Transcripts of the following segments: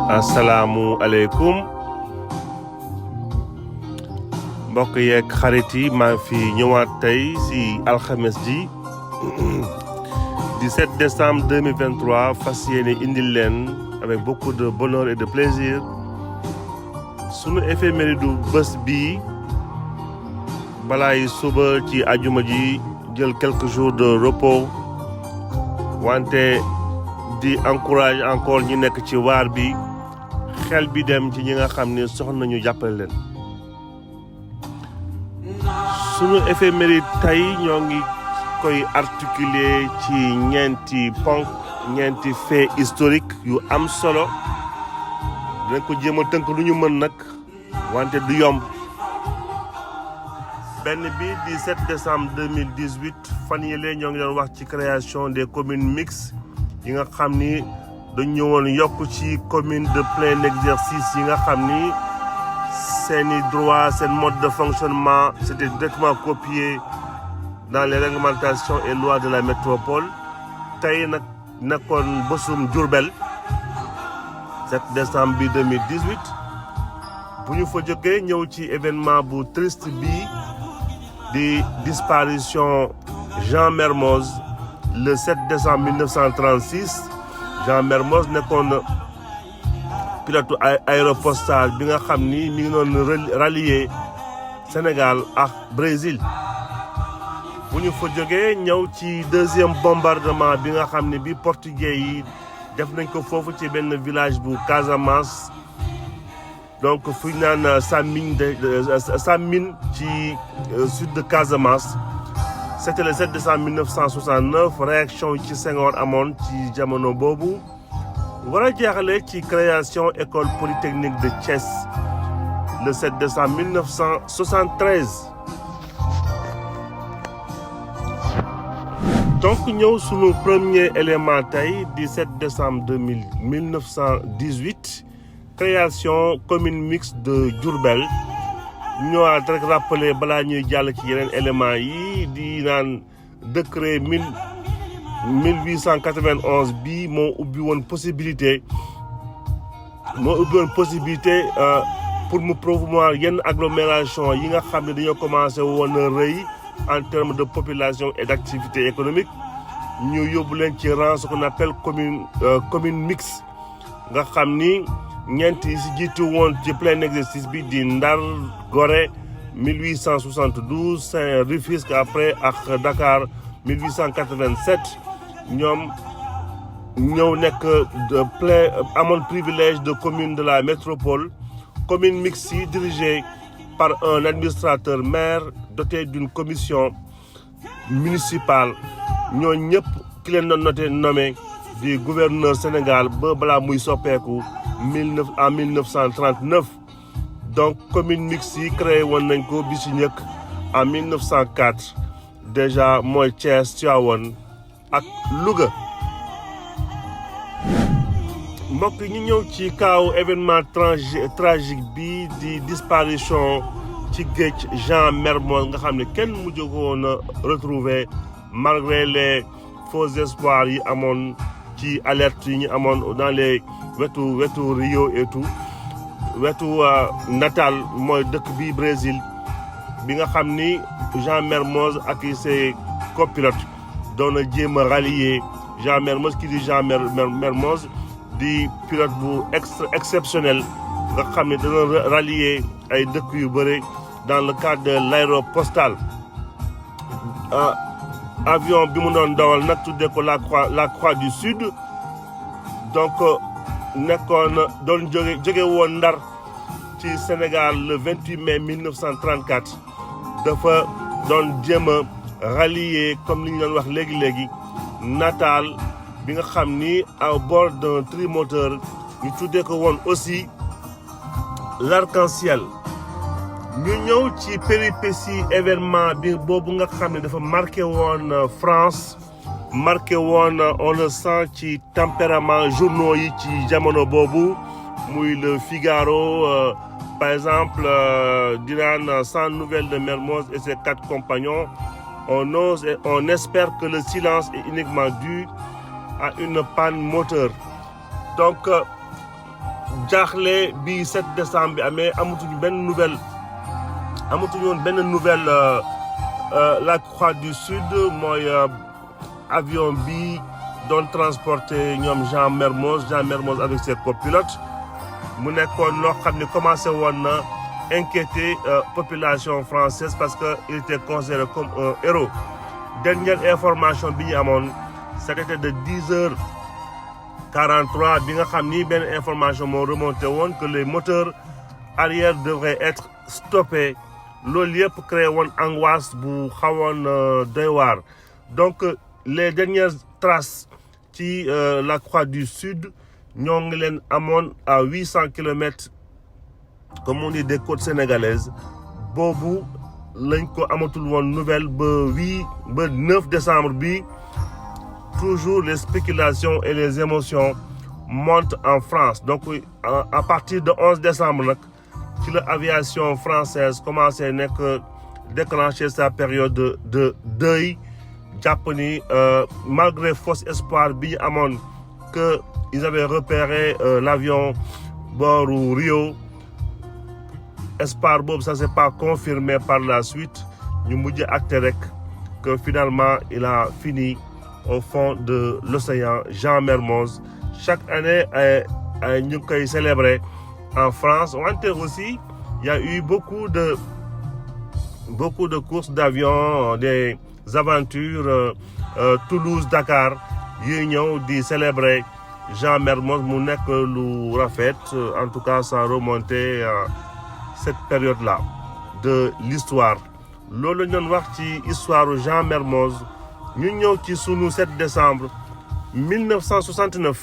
asalaamualeykum mbokk yeeg xarit yi maa fi ñëwaat tey si alxames ji 17 décembre 2023 fas yéene indil leen avec beaucoup de bonheur et de plaisir sunu éphéméride du bés bii balaay suba ci ajuma ji jël quelques jours de repos wante di encourage encore ñi nekk ci waar bi xel bi dem ci ñi nga xam ne soxla nañu jàppale leen sunu éphéméride tey ñoo ngi koy articuler ci ñeenti ponk ñeenti fait historique yu am solo dinañ ko jéem a tënk lu ñu mën nag wante du yomb benn bi 17 décembre 2018 fan yële ñoo ngi doon wax ci création des communes mixtes yi nga xam ni dañ ñëwoon yokk ci commune de plein exercice yi nga xam ni seeni droit seen mode de fonctionnement c'était directement copié dans les réglementations et lois de la métropole tey nag nekkoon bésum Diourbel 7 décembre bi 2018 bu ñu fa jógee ñëw ci événement bu triste bi di disparition Jean Mermoz le 7 décembre 1936 Jean Mermoz nekkoon pilote aéropostal bi nga xam ni mi ngi doon rallier Sénégal ak Brésil bu ñu fa jógee ñëw ci deuxième bombardement bi nga xam ne bi portugais yi def nañ ko foofu ci benn village bu Casamance donc fu ñu naan Samin ci sud de Casamance c'était le 7 décembre 1969 réaction yi ci Senghor amoon ci jamono boobu war a jeexale ci création école polytechnique de Thiès le 7 décembre 1973 donc ñëw sunu premier élément tey 17 décembre 1918 création commune mixte de Diourbel ñëwaat rek rappeler balaa ñuy jàll ci yeneen éléments yi di naan décret 1891 bii moo ubbi woon possibilité pour mu promouvoir yenn agglomération yi nga xam ne dañoo commencé woon a rëy en termes de population et d'activité économique ñu yóbbu leen ci rang ce qu'on appelle commune mixte nga xam ni ñeent yi si jiitu woon ci plein exercice bi di Ndar Gorée 1872 Saint-Rufisque après ak Dakar 1887 ñoom ñëw nekk de plein amoon privilège de commune de la métropole commune mixte yi dirigée par un administrateur maire doté d'une commission municipale ñoo ñëpp ki leen doon nommé du gouverneur Sénégal ba balaa muy soppeeku en 1939 donc commune mixte yi créé woon nañ ko bi ci njëkk en 1904 déjà mooy Thiès Tivaouane ak Louga mbokk ñu ñëw ci kaaw événement tragique bi di disparition ci géej Jean Mermoz nga xam ne kenn mujj ko woon a retrouver malgré les faux espoirs yi amoon ci alerte yi ñu amoon dans les wetu Rio et tout wetu Natal mooy dëkk bi Brésil bi nga xam ni Jean Mermoz ak ses copilotes doon na jéem a rallier Jean Mermoz ki di Jean Mermoz di pilote bu exceptionnel nga xam ne dana rallier ay dëkk yu bëri dans le cadre de l'aéropostale avion bi mu doon dawal nag tuddee ko la croix du sud donc nekkoon doon jóge woon Ndar ci Sénégal le 28 mai 1934 dafa doon jéem a rallier comme li ñu doon wax léegi Natal bi nga xam ni à bord d'un trimoteur ñu tuddee ko woon aussi l'arc-en-ciel ñu ñëw ci péripétie événement bi boobu nga xam ne dafa marqué woon France marqué woon on le sent ci tempérament journaux yi ci jamono boobu muy le Figaro par exemple di naan sans nouvelles de Mermoz et ses 4 compagnons on ose et on espère que le silence est uniquement dû à une panne moteur donc jaaxle bi 7 décembre bi amee amatuñu benn nouvelle la Croix du Sud mooy avion bi doon transporter ñoom Jean Mermoz avec ses copilotes mu nekkoon loo xam ne commencé woon na inquiéter population française parce que il était considéré comme un héros. Dernière information bi ñu amoon c'était de 10h43 bi nga xam ni benn information moo remonté woon que les moteurs arrière devraient être stoppés loolu yëpp créé woon angoisse bu xawoon doy waar. Donc les dernières traces ci la Croix du Sud ñoo ngi leen amoon à 800 kilomètres comme on dit des côtes sénégalaises boobu lañ ko amatul woon nouvelle ba 9 décembre bi. Toujours les spéculations et les émotions montent en France. Donc à partir de 11 décembre nag ci la aviation française commencé déclencher sa période de deuil jàpp ni malgré faux espoir bi ñu amoon que ils avaient repéré l'avion booru Rio. Espoir boobu ça s'est pas confirmé par la suite ñu mujj acté rek que finalement il a fini au fond de l'océan. Jean Mermoz chaque année ñu ngi koy célébrer en France. Wante aussi il y a eu beaucoup de courses d'avions, des aventures Toulouse-Dakar yuy ñëw di célébrer Jean Mermoz mu nekk lu rafet. En tout cas ça remontait à cette période-là de l'histoire. Loolu la ñu doon wax ci histoire Jean Mermoz. ñu ñëw ci sunu 7 décembre 1969.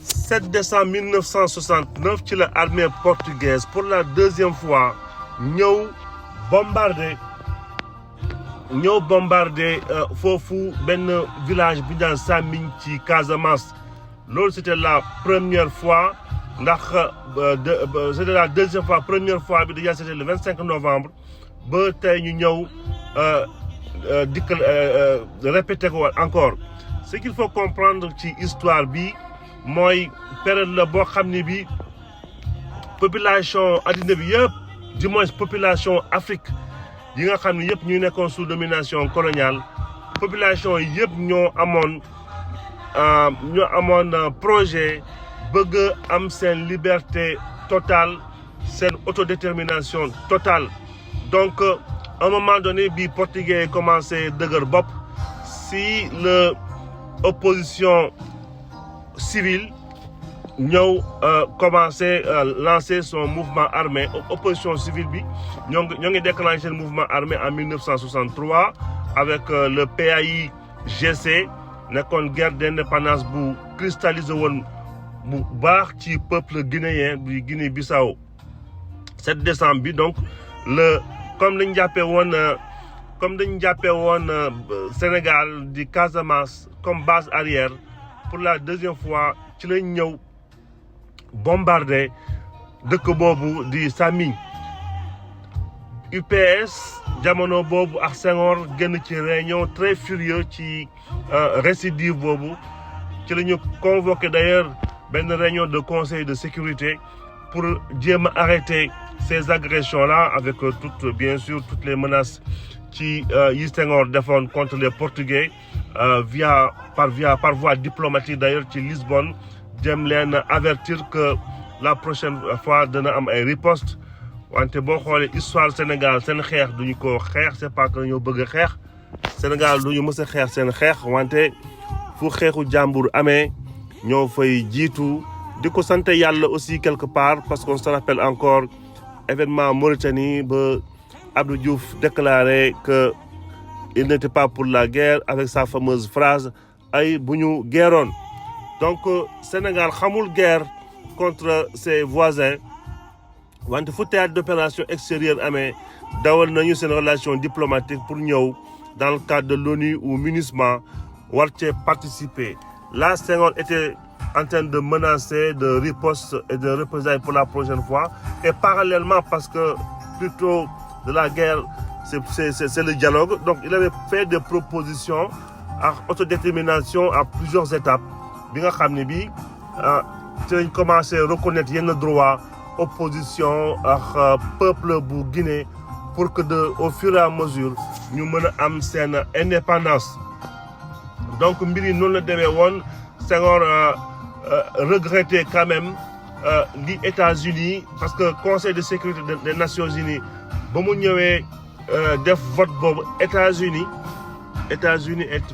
7 décembre 1969 ci la armée portugaise pour la deuxième fois ñëw bombarder foofu benn village bi ñu naan Samin ci Casamance. Loolu c'était la première fois ndax c'était la deuxième fois. Première fois bi déjà c'était le 25 novembre ba tey ñu ñëw répéter ko encore. Ce qu'il faut comprendre ci histoire bi mooy période la boo xam ne bi population addina bi yëpp du moins population Afrique yi nga xam ne yëpp ñu nekkoon sous domination coloniale population yëpp ñoo amoon projet bëgg am seen liberté totale seen autodétermination totale. Donc à un moment donné bi portugais commencé dëgër bopp si le opposition civile ñëw commencé lancer son mouvement armé. Opposition civile bi ñoo ngi déclenché le mouvement armé en 1963 avec le PAIGC nekkoon guerre d'indépendance bu cristallisé woon bu baax ci peuple guinéen bi Guinée-Bissau. 7 décembre bi donc comme dañu jàppee woon Sénégal di Casamance comme base arrière pour la deuxième fois ci lañ ñëw bombarder dëkk boobu di Samin. UPS jamono boobu ak Senghor génn ci réunion très furieux ci récidive boobu ci la ñu convoqué d'ailleurs benn réunion de conseil de sécurité pour jéem a arrêter ces agressions-là avec bien sûr toutes les menaces ci yi Senghor defoon contre les Portugais par voie diplomatique d'ailleurs ci Lisbonne jëm leen avertir que la prochaine fois dana am ay riposte. Wante boo xoolee histoire Sénégal seen xeex duñu ko xeex c'est pas que ñoo bëgg a xeex Sénégal duñu mës a xeex seen xeex wante fu xeexu jàmbur amee ñoo fay jiitu di ko sant yàlla aussi quelque part parce qu'on se rappelle encore événement Mauritanie ba Abdou Diouf déclaré que il n'était pas pour la guerre avec sa fameuse phrase ay bu ñu guerroon. Donc Sénégal xamul guerre contre ses voisins wante fu théâtre d'opération extérieure amee dawal nañu seen relation diplomatique pour ñëw dans le cadre de l'ONU ou MINUSMA war cee participer. Là Senghor était en train de menacer de riposte et de représailles pour la prochaine fois et parallèlement parce que plutôt de la guerre c'est le dialogue. Donc il avait fait des propositions à autodétermination à plusieurs étapes bi nga xam ne bi ci lañ commencé reconnaître yenn droit opposition ak peuple bu Guinée pour que au fur et à mesure ñu mën a am seen indépendance. Donc mbir yi noonu la demee woon Senghor regretté quand même li États-Unis parce que Conseil de sécurité des Nations Unies ba mu ñëwee def vote boobu États-Unis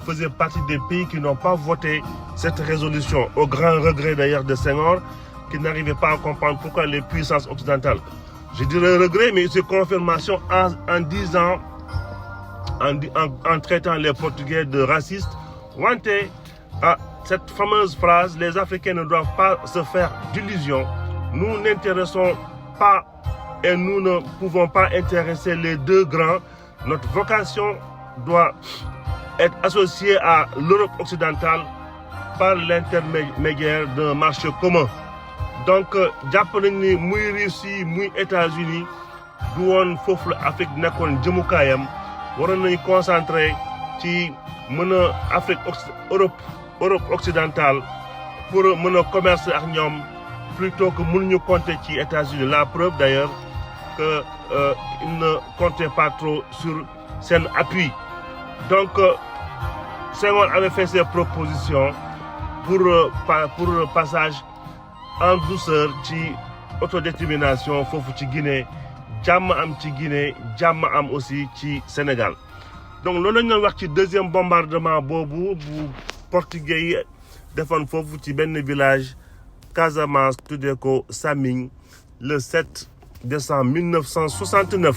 faisaient partie des pays qui n'ont pas voté cette résolution, au grand regret d'ailleurs de Senghor, qui n'arrivait pas à comprendre pourquoi les puissances occidentales. Je dirais regret, mais c'est confirmation en disant, en traitant les Portugais de racistes. Cette fameuse phrase, les Africains ne doivent pas se faire d'illusions. Nous n'intéressons pas et nous ne pouvons pas intéresser les deux grands. Notre vocation doit être associée à l'Europe occidentale par l'intermédiaire d'un marché commun. Donc jàpp nañ ni muy Russie muy États-Unis du woon foofu la Afrique nekkoon jëmukaayam waroon nañu concentré ci mën a Afrique Europe occidentale pour mën a commercer ak ñoom plutôt que mënuñu compter ci États-Unis. La preuve d'ailleurs que ils ne comptaient pas trop sur seen appui. Donc Senghor avait fait ses propositions pour passage en douceur ci autodétermination foofu ci Guinée jàmm am ci Guinée jàmm am aussi ci Sénégal. Donc loolu lañ doon wax ci deuxième bombardement boobu bu portugais yi defoon foofu ci benn village Casamance tuddee ko Saming le 7 décembre 1969.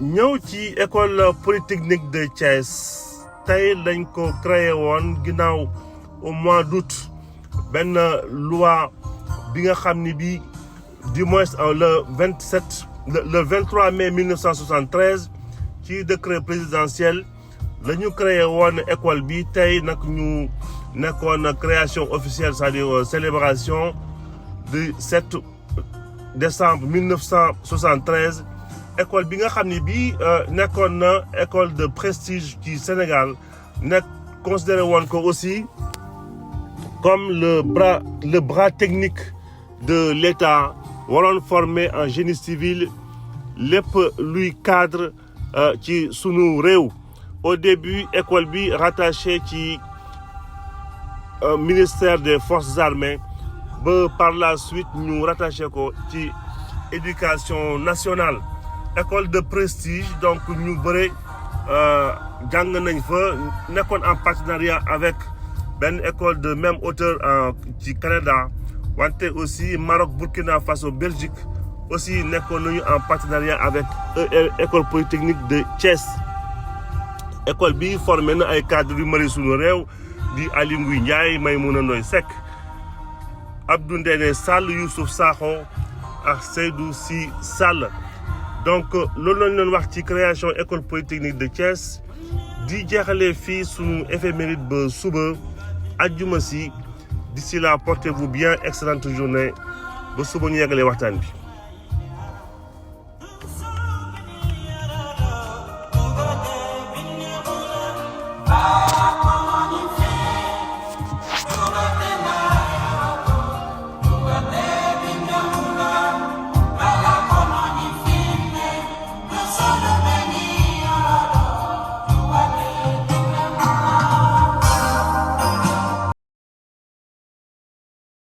ñëw ci école polytechnique de Thiès tey lañ ko créé woon ginnaaw au mois d'août benn loi bi nga xam ni bi du moins le 23 mai 1973 ci décret présidentiel la ñu créé woon école bi tey nag ñu nekkoon création officielle, c'est-à-dire célébration du 7 décembre 1973. École bi nga xam ni bii nekkoon na école de prestige ci Sénégal nekk considéré woon ko aussi comme le bras technique de l'État waroon formé en génie civil lépp luy cadre ci sunu réew. Au début école bi rattaché ci ministère des forces armées ba par la suite ñu rattaché ko ci éducation nationale. École de prestige donc ñu bëre jàng nañ fa nekkoon en partenariat avec benn école de même hauteur ci Canada wante aussi Maroc, Burkina Faso, Belgique aussi nekkoon nañu en partenariat avec école polytechnique de Thiès. École bi formé na ay cadres yu mari sunu réew di Aly Ngouille Ndiaye, Maïmouna Ndoye Seck, Abdou Ndéné Sall, Youssouf Sakho ak Seydou Sy Sall. Donc loolu lañ leen wax ci création école polytechnique de Thiès di jeexalee fii sunu éphéméride ba suba àjjuma si. D'ici là portez-vous bien, excellente journée ba suba ñu yeggalee waxtaan bi.